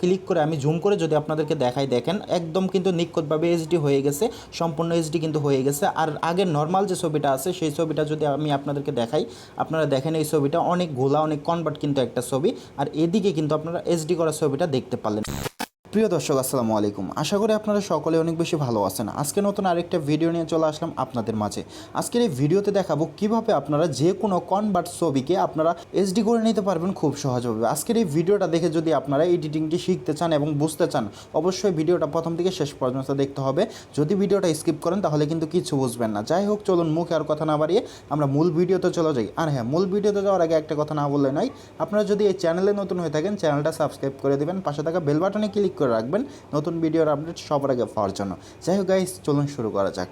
Click করে আমি zoom করে যদি আপনাদেরকে দেখাই, দেখেন একদম কিন্তু নিখুঁতভাবে এইচডি হয়ে গেছে, সম্পূর্ণ এইচডি কিন্তু হয়ে গেছে। আর আগের নর্মাল যে ছবিটা আছে সেই ছবিটা যদি আমি আপনাদেরকে দেখাই, আপনারা দেখেন এই ছবিটা অনেক ঘোলা, অনেক কনভার্ট কিন্তু একটা ছবি। আর এদিকে কিন্তু আপনারা এইচডি করা ছবিটা দেখতে পারলেন। প্রিয় দর্শক, আসসালামু আলাইকুম। আশা করি আপনারা সকলে অনেক বেশি ভালো আছেন। আজকে নতুন আরেকটা ভিডিও নিয়ে চলে আসলাম আপনাদের মাঝে। আজকের এই ভিডিওতে দেখাবো কিভাবে আপনারা যে কোনো কনভার্ট ছবিকে আপনারা এইচডি করে নিতে পারবেন খুব সহজভাবে। আজকের এই ভিডিওটা দেখে যদি আপনারা এডিটিংটি শিখতে চান এবং বুঝতে চান, অবশ্যই ভিডিওটা প্রথম থেকে শেষ পর্যন্ত দেখতে হবে। যদি ভিডিওটা স্কিপ করেন তাহলে কিন্তু কিছু বুঝবেন না। যাই হোক, চলুন মুখে আর কথা না বাড়িয়ে আমরা মূল ভিডিওতে চলে যাই। আর হ্যাঁ, মূল ভিডিওতে যাওয়ার আগে একটা কথা না বললে নয়, আপনারা যদি এই চ্যানেলে নতুন হয়ে থাকেন চ্যানেলটা সাবস্ক্রাইব করে দেবেন, পাশে থাকা বেল বাটনে ক্লিক করে রাখবেন নতুন ভিডিওর আপডেট সবার আগে পাওয়ার জন্য। যাই হোক গাইস, চলুন শুরু করা যাক।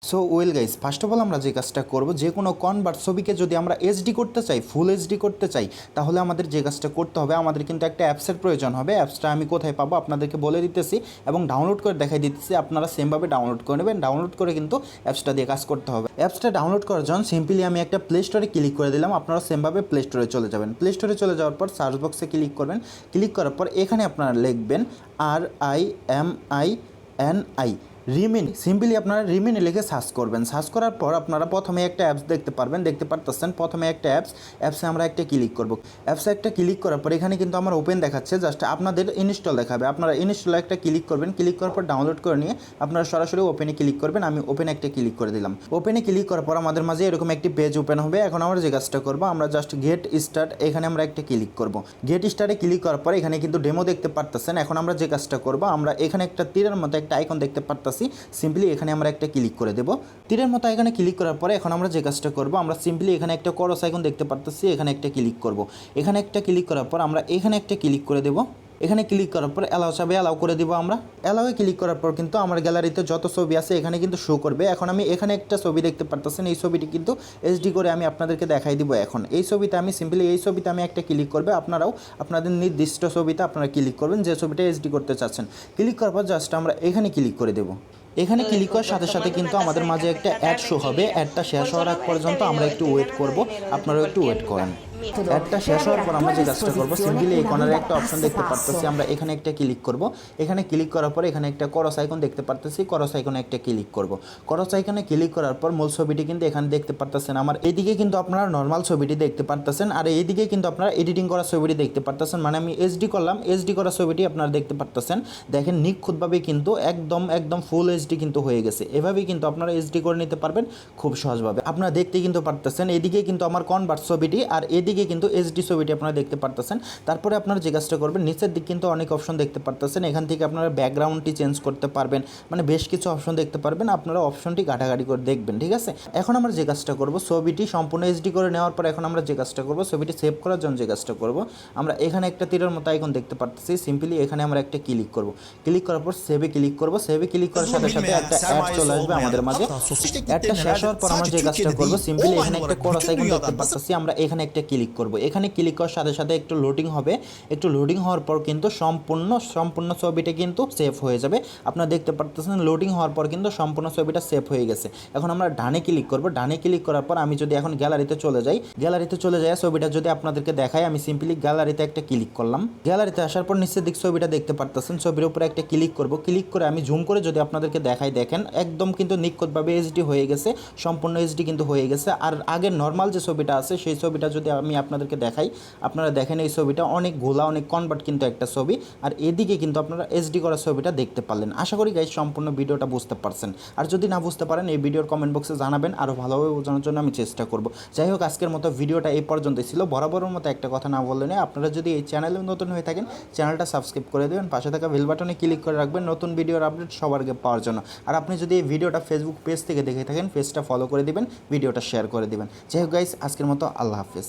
So well guys, first of all আমরা যে কাজটা করব, যে কোনো কনভার্ট ছবিকে যদি আমরা এইচডি করতে চাই, ফুল এইচডি করতে চাই, তাহলে আমাদের যে কাজটা করতে হবে, আমাদের কিন্তু একটা অ্যাপসের প্রয়োজন হবে। অ্যাপসটা আমি কোথায় পাবো আপনাদেরকে বলে দিতেছি এবং ডাউনলোড করে দেখাই দিতেছি। আপনারা সেমভাবে ডাউনলোড করে নেবেন। ডাউনলোড করে কিন্তু অ্যাপসটা দিয়ে কাজ করতে হবে। অ্যাপসটা ডাউনলোড করার জন্য সিম্পলি আমি একটা প্লে স্টোরে ক্লিক করে দিলাম। আপনারা সেমভাবে প্লে স্টোরে চলে যাবেন। প্লে স্টোরে চলে যাওয়ার পর সার্চ বক্সে ক্লিক করবেন। ক্লিক করার পর এখানে আপনারা লিখবেন RIMINI রিমিনি। সিম্পলি আপনারা রিমিনি লিখে সার্চ করবেন। সার্চ করার পর আপনারা প্রথমে একটা অ্যাপস দেখতে পারবেন, দেখতে পারতেছেন। প্রথমে একটা অ্যাপসে আমরা একটা ক্লিক করব। অ্যাপসে একটা ক্লিক করার পর এখানে কিন্তু আমার ওপেন দেখাচ্ছে, জাস্ট আপনাদের ইনস্টল দেখাবে। আপনারা ইনস্টলে একটা ক্লিক করবেন। ক্লিক করার পর ডাউনলোড করে নিয়ে আপনারা সরাসরি ওপেনে ক্লিক করবেন। আমি ওপেনে একটা ক্লিক করে দিলাম। ওপেনে ক্লিক করার পর আমাদের মাঝে এরকম একটি পেজ ওপেন হবে। এখন আমরা যে কাজটা করবো, আমরা জাস্ট গেট স্টার্ট, এখানে আমরা একটা ক্লিক করব। গেট স্টার্টে ক্লিক করার পর এখানে কিন্তু ডেমো দেখতে পারতেছেন। এখন আমরা যে কাজটা করবো, আমরা এখানে একটা তীরের মতো একটা আইকন দেখতে পারতেছি। সিম্পলি এখানে আমরা একটা ক্লিক করে দেব। তীরের মতো এখানে ক্লিক করার পরে এখন আমরা যে কাজটা করব, আমরা সিম্পলি এখানে একটা ক্রস আইকন দেখতে পারতেছি, এখানে একটা ক্লিক করব। এখানে একটা ক্লিক করার পর আমরা এখানে একটা ক্লিক করে দেব। এখানে ক্লিক করার পর অ্যালাউ চাবে, অ্যালাউ করে দিব আমরা। অ্যালাউয়ে ক্লিক করার পর কিন্তু আমার গ্যালারিতে যত ছবি আছে এখানে কিন্তু শো করবে। এখন আমি এখানে একটা ছবি দেখতে পারতেছেন, এই ছবিটি কিন্তু এইচডি করে আমি আপনাদেরকে দেখাই দিব। এখন এই ছবিতে আমি সিম্পলি এই ছবিতে আমি একটা ক্লিক করবে। আপনারাও আপনাদের নির্দিষ্ট ছবিতে আপনারা ক্লিক করবেন যে ছবিটা এইচডি করতে চাচ্ছেন। ক্লিক করার পর জাস্ট আমরা এখানে ক্লিক করে দেব। এখানে ক্লিক করার সাথে সাথে কিন্তু আমাদের মাঝে একটা অ্যাড শো হবে। অ্যাডটা শেষ হওয়ার আগ পর্যন্ত আমরা একটু ওয়েট করব। আপনারাও একটু ওয়েট করেন। অ্যাডটা শেষ হওয়ার পর আমরা যে কাজটা করবো, সিম্পলি এই কর্নারে একটা অপশন দেখতে পারতেছি, আমরা এখানে একটা ক্লিক করব। এখানে ক্লিক করার পর এখানে একটা ক্রস আইকন দেখতে পারতেছি, ক্রস আইকনে একটা ক্লিক করব। ক্রস আইকনে ক্লিক করার পর মূল ছবিটি কিন্তু এখানে দেখতে পারতেছেন। আমার এইদিকে কিন্তু আপনারা নর্মাল ছবিটি দেখতে পারতেছেন, আর এইদিকে কিন্তু আপনারা এডিটিং করা ছবিটি দেখতে পারতেছেন। মানে আমি এইচডি করলাম, এইচডি করা ছবিটি আপনারা দেখতে পারতেছেন। দেখেন নিখুঁতভাবে কিন্তু একদম ফুল এইচডি কিন্তু হয়ে গেছে। এভাবেই কিন্তু আপনারা এইচডি করে নিতে পারবেন খুব সহজভাবে। আপনারা দেখতে কিন্তু পারতেছেন, এদিকে কিন্তু আমার কনভার্ট ছবিটি আর এদিকে কিন্তু এইচডি ছবিটি আপনারা দেখতে পারতেছেন। তারপরে আপনারা যে কাজটা করবেন, নিচের দিক কিন্তু অনেক অপশন দেখতে পারতেছেন। এখান থেকে আপনারা ব্যাকগ্রাউন্ডটি চেঞ্জ করতে পারবেন, মানে বেশ কিছু অপশন দেখতে পারবেন। আপনারা অপশনটি ঘাটাঘাটি করে দেখবেন, ঠিক আছে। এখন আমরা যে কাজটা করব, ছবিটি সম্পূর্ণ এইচডি করে নেওয়ার পর এখন আমরা যে কাজটা করব, ছবিটি সেভ করার জন্য যে কাজটা করব, আমরা এখানে একটা তীরের মতো আইকন দেখতে পারতেছি। সিম্পলি এখানে আমরা একটা ক্লিক করব। ক্লিক করার পর সেভে ক্লিক করব। সেভে ক্লিক করার সাথে সাথে একটা অ্যাড চলে আসবে আমাদের মাঝে। অ্যাডটা শেষ হওয়ার পর আমরা যে কাজটা করব, সিম্পলি এখানে একটা ক্রস আইকন দেখতে পারতেছি, আমরা এখানে একটা ক্লিক করব। এখানে ক্লিক করার সাথে সাথে একটু লোডিং হবে। একটু লোডিং হওয়ার পর কিন্তু সম্পূর্ণ ছবিটা কিন্তু সেভ হয়ে যাবে। আপনারা দেখতে পারতেছেন লোডিং হওয়ার পর কিন্তু সম্পূর্ণ ছবিটা সেভ হয়ে গেছে। এখন আমরা ডানে ক্লিক করব। ডানে ক্লিক করার পর আমি যদি এখন গ্যালারিতে চলে যাই, ছবিটা যদি আপনাদেরকে দেখাই, আমি সিম্পলি গ্যালারিতে একটা ক্লিক করলাম। গ্যালারিতে আসার পর নিচের দিক ছবিটা দেখতে পারতেছেন, ছবির উপরে একটা ক্লিক করব। ক্লিক করে আমি জুম করে যদি আপনাদেরকে দেখাই, দেখেন একদম কিন্তু নিখুঁতভাবে এইচডি হয়ে গেছে, সম্পূর্ণ এইচডি কিন্তু হয়ে গেছে। আর আগের নর্মাল যে ছবিটা আছে সেই ছবিটা যদি আমি আপনাদেরকে দেখাই, আপনারা দেখেন এই ছবিটা অনেক ঘোলা, অনেক কনভার্ট কিন্তু একটা ছবি। আর এদিকে কিন্তু আপনারা এইচডি করা ছবিটা দেখতে পারলেন। আশা করি গাইস সম্পূর্ণ ভিডিওটা বুঝতে পারছেন। আর যদি না বুঝতে পারেন এই ভিডিওর কমেন্ট বক্সে জানাবেন, আরও ভালোভাবে বোঝানোর জন্য আমি চেষ্টা করব। যাই হোক, আজকের মতো ভিডিওটা এই পর্যন্তই ছিল। বরাবরের মতো একটা কথা না বললে নয়, আপনারা যদি এই চ্যানেলে নতুন হয়ে থাকেন চ্যানেলটা সাবস্ক্রাইব করে দেবেন, পাশে থাকা বেল বাটনে ক্লিক করে রাখবেন নতুন ভিডিওর আপডেট সবার আগে পাওয়ার জন্য। আর আপনি যদি এই ভিডিওটা ফেসবুক পেজ থেকে দেখে থাকেন, পেজটা ফলো করে দিবেন, ভিডিওটা শেয়ার করে দিবেন। যাই হোক গাইস, আজকের মতো আল্লাহ হাফেজ।